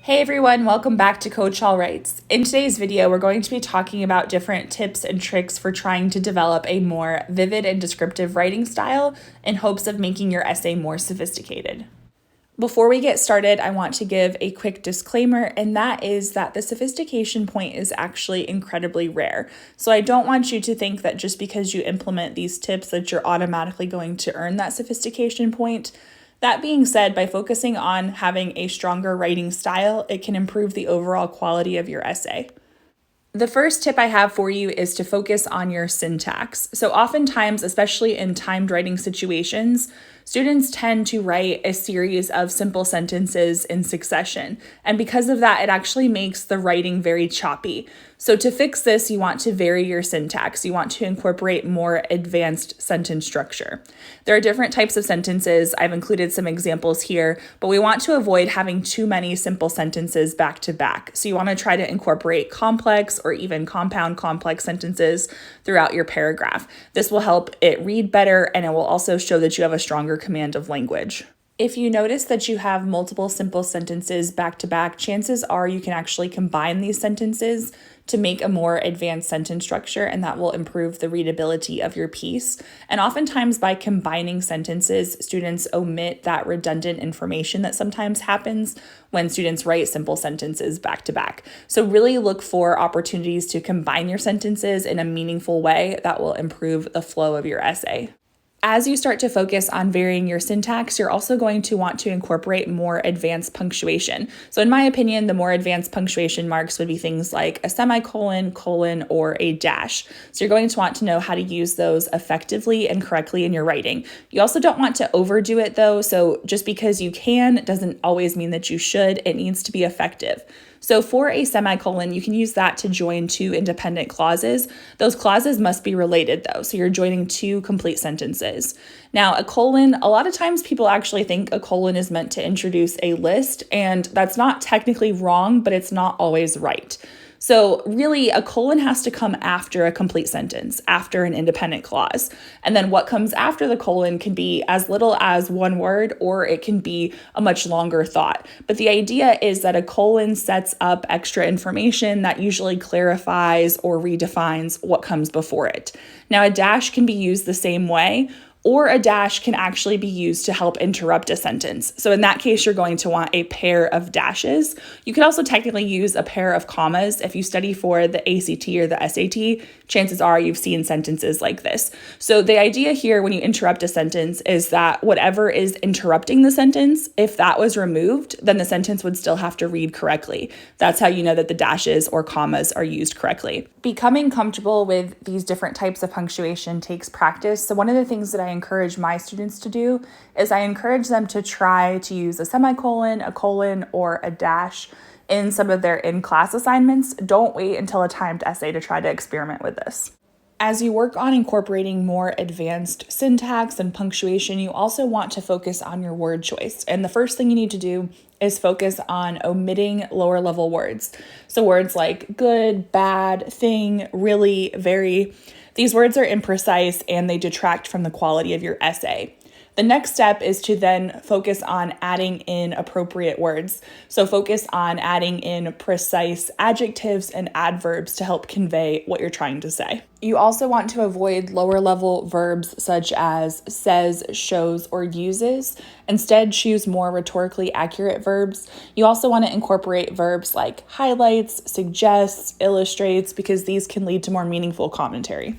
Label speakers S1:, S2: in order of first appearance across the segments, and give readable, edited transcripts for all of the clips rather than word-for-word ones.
S1: Hey everyone, welcome back to Coach All Writes. In today's video, we're going to be talking about different tips and tricks for trying to develop a more vivid and descriptive writing style in hopes of making your essay more sophisticated. Before we get started, I want to give a quick disclaimer, and that is that the sophistication point is actually incredibly rare. So I don't want you to think that just because you implement these tips that you're automatically going to earn that sophistication point. That being said, by focusing on having a stronger writing style, it can improve the overall quality of your essay. The first tip I have for you is to focus on your syntax. So oftentimes, especially in timed writing situations, students tend to write a series of simple sentences in succession. And because of that, it actually makes the writing very choppy. So to fix this, you want to vary your syntax. You want to incorporate more advanced sentence structure. There are different types of sentences. I've included some examples here, but we want to avoid having too many simple sentences back to back. So you want to try to incorporate complex or even compound complex sentences throughout your paragraph. This will help it read better, and it will also show that you have a stronger command of language. If you notice that you have multiple simple sentences back to back, chances are you can actually combine these sentences to make a more advanced sentence structure, and that will improve the readability of your piece. And oftentimes by combining sentences, students omit that redundant information that sometimes happens when students write simple sentences back to back. So really look for opportunities to combine your sentences in a meaningful way that will improve the flow of your essay. As you start to focus on varying your syntax, you're also going to want to incorporate more advanced punctuation. So in my opinion, the more advanced punctuation marks would be things like a semicolon, colon, or a dash. So you're going to want to know how to use those effectively and correctly in your writing. You also don't want to overdo it though. So just because you can doesn't always mean that you should. It needs to be effective. So for a semicolon, you can use that to join two independent clauses. Those clauses must be related though, so you're joining two complete sentences. Now, a colon, a lot of times people actually think a colon is meant to introduce a list, and that's not technically wrong, but it's not always right. So really, a colon has to come after a complete sentence, after an independent clause. And then what comes after the colon can be as little as one word, or it can be a much longer thought. But the idea is that a colon sets up extra information that usually clarifies or redefines what comes before it. Now, a dash can be used the same way, or a dash can actually be used to help interrupt a sentence. So in that case, you're going to want a pair of dashes. You could also technically use a pair of commas. If you study for the ACT or the SAT, chances are you've seen sentences like this. So the idea here when you interrupt a sentence is that whatever is interrupting the sentence, if that was removed, then the sentence would still have to read correctly. That's how you know that the dashes or commas are used correctly. Becoming comfortable with these different types of punctuation takes practice. So one of the things that I encourage my students to do is I encourage them to try to use a semicolon, a colon, or a dash in some of their in-class assignments. Don't wait until a timed essay to try to experiment with this. As you work on incorporating more advanced syntax and punctuation, you also want to focus on your word choice. And the first thing you need to do is focus on omitting lower level words. So words like good, bad, thing, really, very. These words are imprecise and they detract from the quality of your essay. The next step is to then focus on adding in appropriate words. So focus on adding in precise adjectives and adverbs to help convey what you're trying to say. You also want to avoid lower level verbs such as says, shows, or uses. Instead, choose more rhetorically accurate verbs. You also want to incorporate verbs like highlights, suggests, illustrates, because these can lead to more meaningful commentary.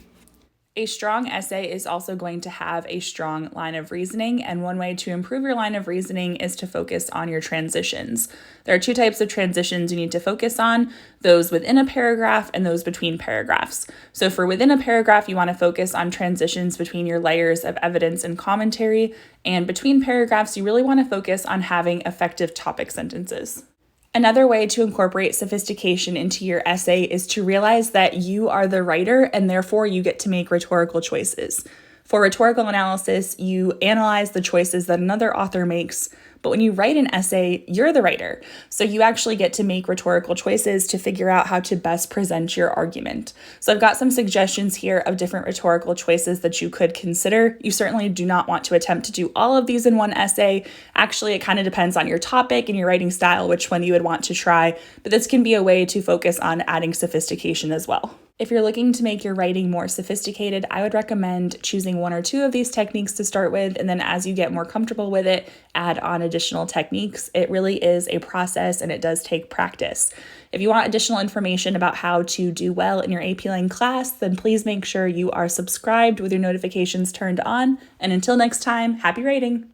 S1: A strong essay is also going to have a strong line of reasoning, and one way to improve your line of reasoning is to focus on your transitions. There are two types of transitions you need to focus on, those within a paragraph and those between paragraphs. So for within a paragraph, you want to focus on transitions between your layers of evidence and commentary, and between paragraphs, you really want to focus on having effective topic sentences. Another way to incorporate sophistication into your essay is to realize that you are the writer and therefore you get to make rhetorical choices. For rhetorical analysis, you analyze the choices that another author makes, but when you write an essay, you're the writer. So you actually get to make rhetorical choices to figure out how to best present your argument. So I've got some suggestions here of different rhetorical choices that you could consider. You certainly do not want to attempt to do all of these in one essay. Actually, it kind of depends on your topic and your writing style, which one you would want to try, but this can be a way to focus on adding sophistication as well. If you're looking to make your writing more sophisticated, I would recommend choosing one or two of these techniques to start with, and then as you get more comfortable with it, add on additional techniques. It really is a process and it does take practice. If you want additional information about how to do well in your AP Lang class, then please make sure you are subscribed with your notifications turned on. And until next time, happy writing!